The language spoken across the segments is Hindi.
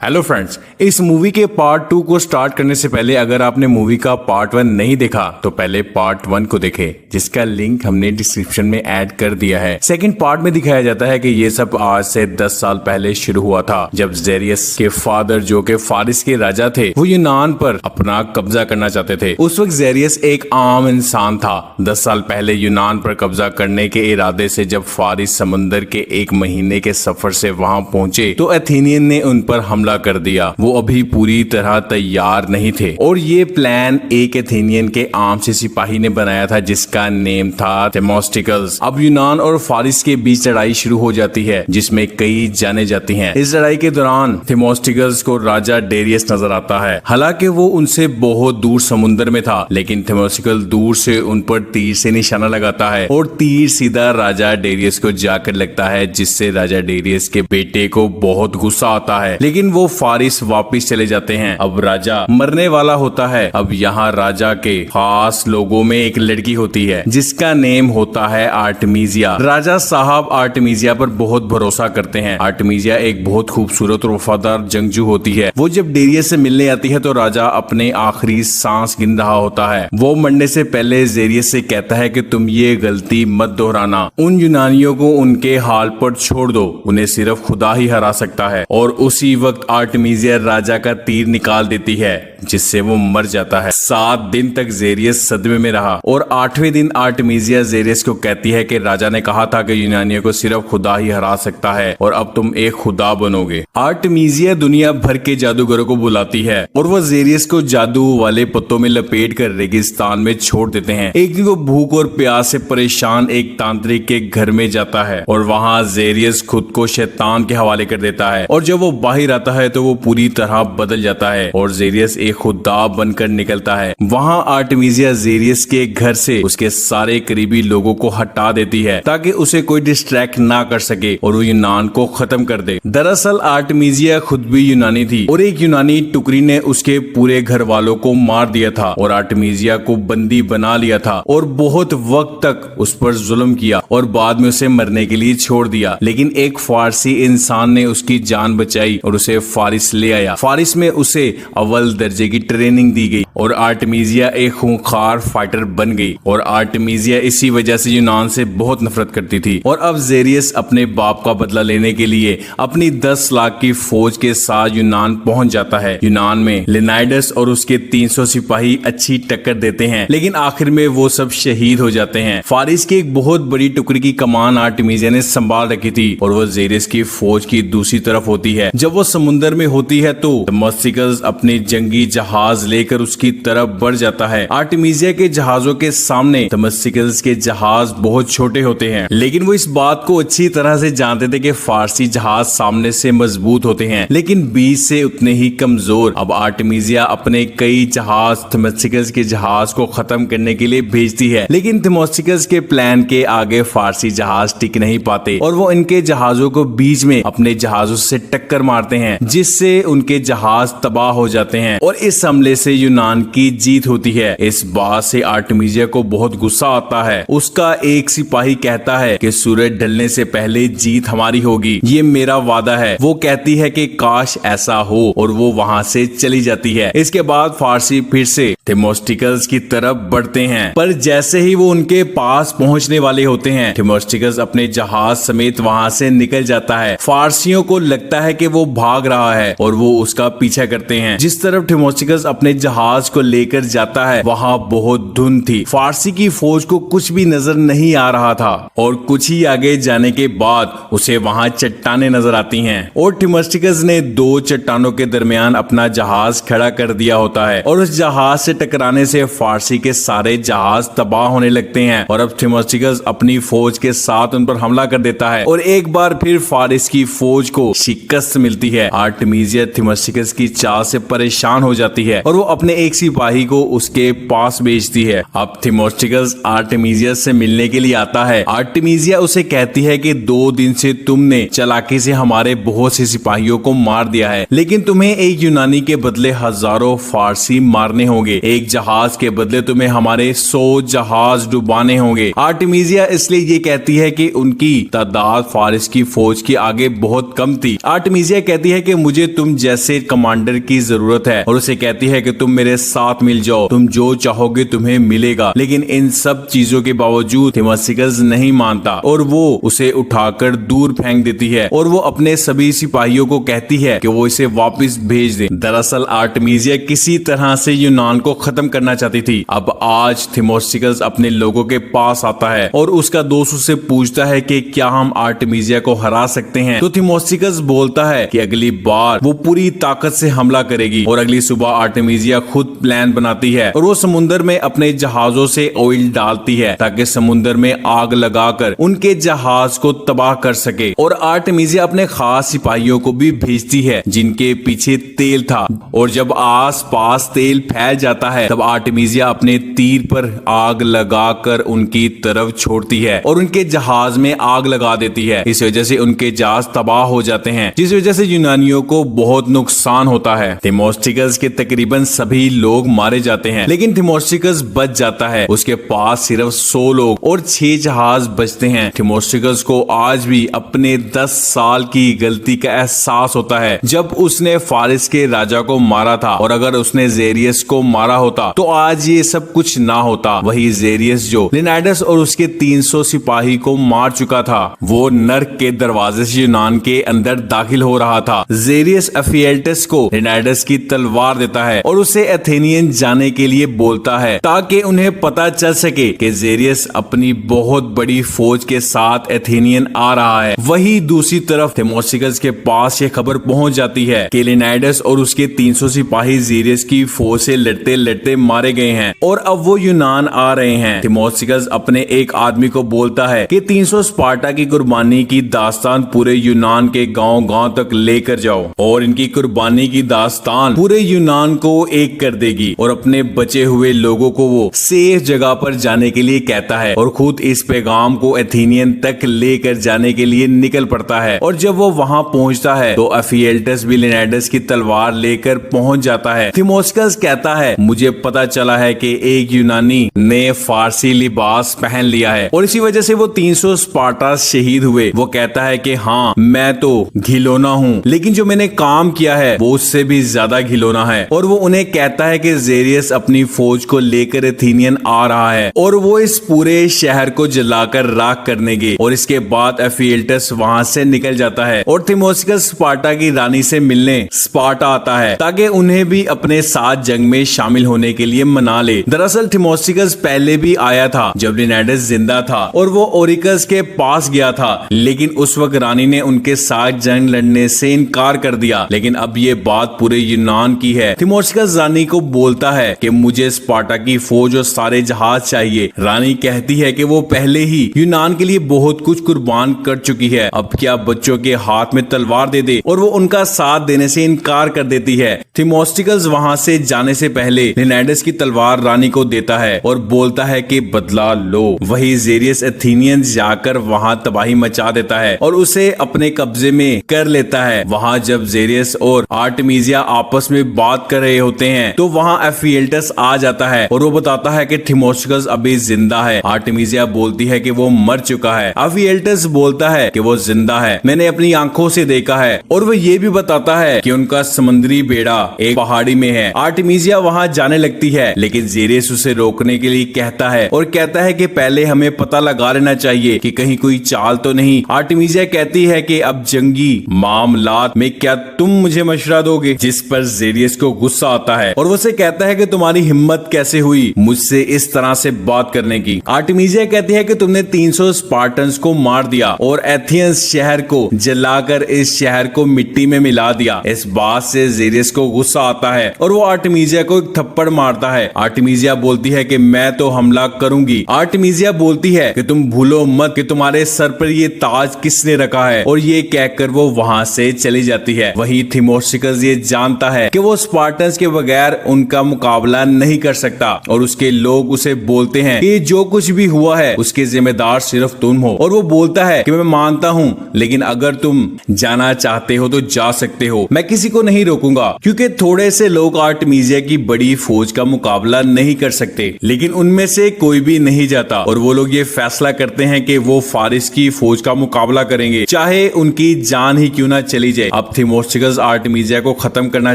हेलो फ्रेंड्स, इस मूवी के पार्ट 2 को स्टार्ट करने से पहले अगर आपने मूवी का पार्ट 1 नहीं देखा तो पहले पार्ट 1 को देखें, जिसका लिंक हमने डिस्क्रिप्शन में ऐड कर दिया है। सेकंड पार्ट में दिखाया जाता है कि ये सब आज से 10 साल पहले शुरू हुआ था, जब जेरियस के फादर जो के फारिस के राजा थे वो यूनान पर अपना कब्जा करना चाहते थे। उस वक्त जेरियस एक आम इंसान था। 10 साल पहले यूनान पर कब्जा करने के इरादे से जब फारिस समुंदर के 1 महीने के सफर से वहां पहुंचे तो एथेनियन ने उन पर हमला कर दिया। वो अभी पूरी तरह तैयार नहीं थे और ये प्लान एक एथेनियन के आम से सिपाही ने बनाया था जिसका नेम था थेमोस्टिकल्स। अब यूनान और फारिस के बीच लड़ाई शुरू हो जाती है जिसमें कई जाने जाती हैं। इस लड़ाई के दौरान थेमोस्टिकल्स को राजा डेरियस नजर आता है। हालांकि वो उनसे बहुत दूर समुद्र में था, लेकिन थेमोस्टिकल दूर से उन पर तीर से निशाना लगाता है और तीर सीधा राजा डेरियस को जाकर लगता है, जिससे राजा डेरियस के बेटे को बहुत गुस्सा आता है। लेकिन वो फारिस वापस चले जाते हैं। अब राजा मरने वाला होता है। अब यहाँ राजा के खास लोगों में एक लड़की होती है जिसका नेम होता है आर्टेमिजिया। राजा साहब आर्टेमिजिया पर बहुत भरोसा करते हैं। आर्टेमिजिया एक बहुत खूबसूरत और वफादार जंगजू होती है। वो जब डेरियस से मिलने आती है तो राजा अपने आखिरी सांस गिन रहा होता है। वो मरने से पहले जेरियस से कहता है कि तुम ये गलती मत दोहराना। उन यूनानियों को उनके हाल पर छोड़ दो, उन्हें सिर्फ खुदा ही हरा सकता है। और उसी वक्त आर्टेमिजिया राजा का तीर निकाल देती है जिससे वो मर जाता है। 7 दिन तक जेरियस सदमे में रहा और 8वें दिन आर्टेमिजिया जेरियस को कहती है कि राजा ने कहा था कि यूनानियों को सिर्फ खुदा ही हरा सकता है और अब तुम एक खुदा बनोगे। आर्टेमिजिया दुनिया भर के जादूगरों को बुलाती है और वो जेरियस को जादू वाले पत्तों में लपेट कर रेगिस्तान में छोड़ देते हैं। एक दिन वो भूख और प्यास से परेशान एक तांत्रिक के घर में जाता है और वहाँ जेरियस खुद को शैतान के हवाले कर देता है और जब वो बाहर आता है तो वो पूरी तरह बदल जाता है और जेरियस एक खुदा बनकर निकलता है। वहाँ आर्टेमिजिया जेरियस के घर से उसके सारे करीबी लोगों को हटा देती है ताकि उसे कोई डिस्ट्रैक्ट ना कर सके और वो यूनान को खत्म कर दे। दरअसल आर्टेमिजिया खुद भी यूनानी थी और एक यूनानी टुकड़ी ने उसके पूरे घर वालों को मार दिया था और आर्टेमिजिया को बंदी बना लिया था और बहुत वक्त तक उस पर जुल्म किया और बाद में उसे मरने के लिए छोड़ दिया। लेकिन एक फारसी इंसान ने उसकी जान बचाई और उसे फारिस ले आया। फारिस में उसे अव्वल दर्जे की ट्रेनिंग दी गई और आर्टेमिजिया एक खूंखार फाइटर बन गई और आर्टेमिजिया इसी वजह से यूनान से बहुत नफरत करती थी। और अब जेरियस अपने बाप का बदला लेने के लिए अपनी 10 लाख की फौज के साथ यूनान पहुंच जाता है। यूनान में लेनाइडस और उसके 300 सिपाही अच्छी टक्कर देते हैं, लेकिन आखिर में वो सब शहीद हो जाते हैं। फारिस की एक बहुत बड़ी टुकड़ी की कमान आर्टेमिजिया ने संभाल रखी थी और वो जेरियस की फौज की दूसरी तरफ होती है। जब वो समुद्र में होती है तो थेमोस्टिकल्स अपने जंगी जहाज लेकर उसकी तरफ बढ़ जाता है। आर्टेमिजिया के जहाजों के सामने थेमोस्टिकल्स के जहाज बहुत छोटे होते हैं, लेकिन वो इस बात को अच्छी तरह से जानते थे कि फारसी जहाज सामने से मजबूत होते हैं लेकिन बीच से उतने ही कमजोर। अब आर्टेमिजिया अपने कई जहाज थेमोस्टिकल्स के जहाज को खत्म करने के लिए भेजती है, लेकिन थेमोस्टिकल्स के प्लान के आगे फारसी जहाज टिक नहीं पाते और वो इनके जहाजों को बीच में अपने जहाजों से टक्कर मारते हैं जिससे उनके जहाज तबाह हो जाते हैं और इस हमले से यूनान की जीत होती है। इस बात से आर्टेमिजिया को बहुत गुस्सा आता है। उसका एक सिपाही कहता है कि सूरज ढलने से पहले जीत हमारी होगी, ये मेरा वादा है। वो कहती है कि काश ऐसा हो और वो वहाँ से चली जाती है। इसके बाद फारसी फिर से थेमोस्टिकल्स की तरफ बढ़ते हैं, पर जैसे ही वो उनके पास पहुंचने वाले होते हैं थेमोस्टिकल्स अपने जहाज समेत वहाँ से निकल जाता है। फारसियों को लगता है कि वो भाग रहा है और वो उसका पीछा करते हैं। जिस तरफ थेमोस्टिकल्स अपने जहाज को लेकर जाता है वहाँ बहुत धुंध थी। फारसी की फौज को कुछ भी नजर नहीं आ रहा था और कुछ ही आगे जाने के बाद उसे वहाँ चट्टानें नजर आती हैं और थेमोस्टिकल्स ने 2 चट्टानों के दरमियान अपना जहाज खड़ा कर दिया होता है और उस जहाज से टकराने से फारसी के सारे जहाज तबाह होने लगते हैं और अब थेमोस्टिकल्स अपनी फौज के साथ उन पर हमला कर देता है और एक बार फिर फारिस की फौज को शिकस्त मिलती है। आर्टेमिजिया थेमोस्टिकल्स की चाल से परेशान हो जाती है और वो अपने एक एक सिपाही को उसके पास भेजती है। अब थिमोस्टिकस आर्टेमिसिया से मिलने के लिए आता है। आर्टेमिसिया उसे कहती है कि 2 दिन से तुमने चालाकी से हमारे बहुत से सिपाहियों को मार दिया है, लेकिन तुम्हें एक यूनानी के बदले हजारों फारसी मारने होंगे। एक जहाज के बदले तुम्हें हमारे 100 जहाज डुबाने होंगे। आर्टेमिसिया इसलिए ये कहती है कि उनकी तादाद फारिस की फौज की आगे बहुत कम थी। आर्टेमिसिया कहती है कि मुझे तुम जैसे कमांडर की जरूरत है, और उसे कहती है कि तुम मेरे साथ मिल जाओ, तुम जो चाहोगे तुम्हें मिलेगा। लेकिन इन सब चीजों के बावजूद थिमोस्टिकस नहीं मानता और वो उसे उठाकर दूर फेंक देती है, और वो अपने सभी सिपाहियों को कहती है कि वो इसे वापस भेज दे। दरअसल आर्टेमिसिया किसी तरह से यूनान को खत्म करना चाहती थी। अब आज थिमोस्टिकस अपने लोगों के पास आता है और उसका दोस्त उससे पूछता है कि क्या हम आर्टेमिसिया को हरा सकते हैं। तो थिमोस्टिकस बोलता है कि अगली बार वो पूरी ताकत से हमला करेगी। और अगली सुबह आर्टेमिसिया खुद प्लान बनाती है और वो समुद्र में अपने जहाजों से ऑयल डालती है ताकि समुद्र में आग लगाकर उनके जहाज को तबाह कर सके। और आर्टेमिसिया अपने खास सिपाहियों को भी भेजती है जिनके पीछे तेल था, और जब आस पास तेल फैल जाता है तब आर्टेमिसिया अपने तीर पर आग लगाकर उनकी तरफ छोड़ती है और उनके जहाज में आग लगा देती है। इस वजह से उनके जहाज तबाह हो जाते हैं, जिस वजह से यूनानियों को बहुत नुकसान होता है। थिमोस्टिकस के तकरीबन सभी लोग मारे जाते हैं, लेकिन थिमोस्टिकस बच जाता है। उसके पास सिर्फ 100 लोग और 6 जहाज बचते हैं। थिमोस्टिकस को आज भी अपने 10 साल की गलती का एहसास होता है जब उसने फारिस के राजा को मारा था, और अगर उसने जेरियस को मारा होता तो आज ये सब कुछ ना होता। वही जेरियस जो लिनाइडस और उसके 300 सिपाही को मार चुका था, वो नर्क के दरवाजे से यूनान के अंदर दाखिल हो रहा था। जेरियस एफिएल्टस को लिनाइडस की तलवार देता है और उसे एथेनियन जाने के लिए बोलता है ताकि उन्हें पता चल सके कि जेरियस अपनी बहुत बड़ी फौज के साथ एथेनियन आ रहा है। वही दूसरी तरफ थिमोस्टिकस के पास ये खबर पहुंच जाती है कि लिनाइडस और उसके 300 सिपाही जेरियस की फौज से लड़ते लड़ते मारे गए हैं और अब वो यूनान आ रहे हैं। थिमोस्टिकस अपने एक आदमी को बोलता है कि 300 स्पार्टा की कुर्बानी की दास्तान पूरे यूनान के गांव-गांव तक लेकर जाओ, और इनकी कुर्बानी की दास्तान पूरे यूनान को एक कर देगी। और अपने बचे हुए लोगों को वो सेफ जगह पर जाने के लिए कहता है और खुद इस पैगाम को एथेनियन तक लेकर जाने के लिए निकल पड़ता है। और जब वो वहां पहुंचता है तो एफिएल्टस भी लिनाइडस की तलवार लेकर पहुंच जाता है। थिमोस्टिकस कहता है मुझे पता चला है कि एक यूनानी ने फारसी लिबास पहन लिया है और इसी वजह से वो 300 स्पार्टा शहीद हुए। वो कहता है कि हाँ, मैं तो घिलौना हूँ, लेकिन जो मैंने काम किया है वो उससे भी ज्यादा घिलौना है। और वो उन्हें कहता है कि जेरियस अपनी फौज को लेकर एथेनियन आ रहा है और वो इस पूरे शहर को जलाकर राख कर देंगे। और इसके बाद एफिएल्टस वहां से निकल जाता है और थिमोस्टिकस स्पार्टा की रानी से मिलने स्पार्टा आता है ताकि उन्हें भी अपने साथ जंग में शामिल होने के लिए मना ले। दरअसल थिमोस्टिकस पहले भी आया था जब लिनाइडस जिंदा था और वो ओरिकस के पास गया था, लेकिन उस वक्त रानी ने उनके साथ जंग लड़ने से इनकार कर दिया। लेकिन अब ये बात पूरे यूनान की है। थिमोस्टिकस रानी को बोलता है कि मुझे स्पार्टा की फौज और सारे जहाज चाहिए। रानी कहती है कि वो पहले ही यूनान के लिए बहुत कुछ कुर्बान कर चुकी है, अब क्या बच्चों के हाथ में तलवार दे दे, और वो उनका साथ देने से इनकार कर देती है। थिमोस्टिकस वहां से जाने से पहले लिनाइडस की तलवार रानी को देता है और बोलता है कि बदला लो। वही जेरियस एथेनियंस जाकर वहां तबाही मचा देता है और उसे अपने कब्जे में कर लेता है। वहां जब जेरियस और आर्टेमिसिया आपस में बात कर रहे होते हैं तो वहां एफिएल्टस आ जाता है और वो बताता है कि थिमोस्टिकस अभी जिंदा है। आर्टेमिसिया बोलती है कि वो मर चुका है। एफिएल्टस बोलता है कि वो जिंदा है, मैंने अपनी आंखों से देखा है। और वो ये भी बताता है कि उनका समुद्री बेड़ा एक पहाड़ी में है। आर्टेमिसिया वहां जाने लगती है, लेकिन जेरियस उसे रोकने के लिए कहता है और कहता है कि पहले हमें पता लगा लेना चाहिए कि कहीं कोई चाल तो नहीं। आर्टेमिसिया कहती है कि अब जंगी मामलात में क्या तुम मुझे मशवरा दोगे, जिस पर जेरियस को गुस्सा आता है और वो उसे कहता है कि तुम्हारी हिम्मत कैसे हुई मुझसे इस तरह से बात करने की। आर्टेमिसिया कहती है कि तुमने 300 स्पार्टन्स को मार दिया और एथेंस शहर को जलाकर इस शहर को मिट्टी में मिला दिया। इस बात से जेरियस को गुस्सा आता है और वो आर्टेमिसिया को एक थप्पड़ मारता है। आर्टेमिसिया बोलती है कि मैं तो हमला करूंगी। आर्टेमिसिया बोलती है कि तुम भूलो मत कि तुम्हारे सर पर ये ताज किसने रखा है, और ये कहकर वो वहां से चली जाती है। वही थिमोस्टिकस ये जानता है कि वो स्पार्टन्स के बगैर उनका मुकाबला नहीं कर सकता और उसके लोग उसे बोलते हैं कि जो कुछ भी हुआ है उसके जिम्मेदार सिर्फ तुम हो। और वो बोलता है कि मैं मानता हूँ, लेकिन अगर तुम जाना चाहते हो तो जा सकते हो, मैं किसी को नहीं रोकूंगा, क्योंकि थोड़े से लोग आर्टेमिसिया की बड़ी फौज का मुकाबला नहीं कर सकते। लेकिन उनमें से कोई भी नहीं जाता और वो लोग ये फैसला करते हैं कि वो फारिस की फौज का मुकाबला करेंगे, चाहे उनकी जान ही क्यों ना चली जाए। अब थिमोस्टिकस आर्टेमिसिया को खत्म करना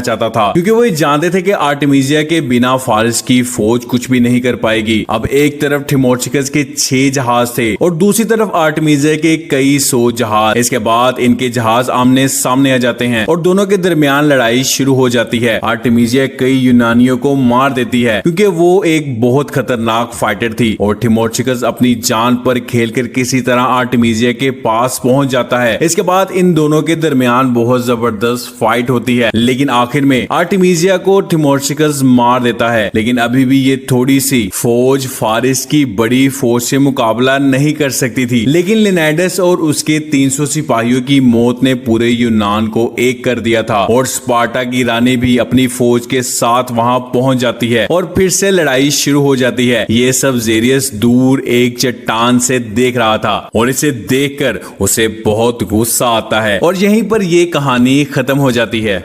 चाहता था, क्योंकि वो जानते थे कि आर्टेमिसिया के बिना फारिस की फौज कुछ भी नहीं कर पाएगी। अब एक तरफ थिमोस्टिकस के 6 जहाज थे और दूसरी तरफ आर्टेमिसिया के कई 100 जहाज। इसके बाद इनके जहाज आमने सामने आ जाते हैं और दोनों के दरमियान लड़ाई शुरू हो जाती है। आर्टेमिसिया कई यूनानियों को मार देती है, क्योंकि वो एक बहुत खतरनाक फाइटर थी और थिमोस्टिकस अपनी जान पर खेलकर किसी तरह आर्टेमिसिया के पास पहुंच जाता है। इसके बाद इन दोनों के दरमियान बहुत जबरदस्त फाइट होती है, लेकिन आखिर में आर्टेमिसिया को थिमोस्टिकस मार देता है। लेकिन अभी भी ये थोड़ी सी फौज फारिस की बड़ी फौज से मुकाबला नहीं कर सकती थी। लेकिन लिनाइडस और उसके 300 सिपाहियों की मौत ने पूरे यूनान को एक कर दिया था और स्पार्टा की रानी भी अपनी फौज के साथ वहां पहुंच जाती है और फिर से लड़ाई शुरू हो जाती है। ये सब जेरियस दूर एक चट्टान से देख रहा था और इसे देखकर उसे बहुत गुस्सा आता है और यहीं पर ये कहानी खत्म हो जाती है।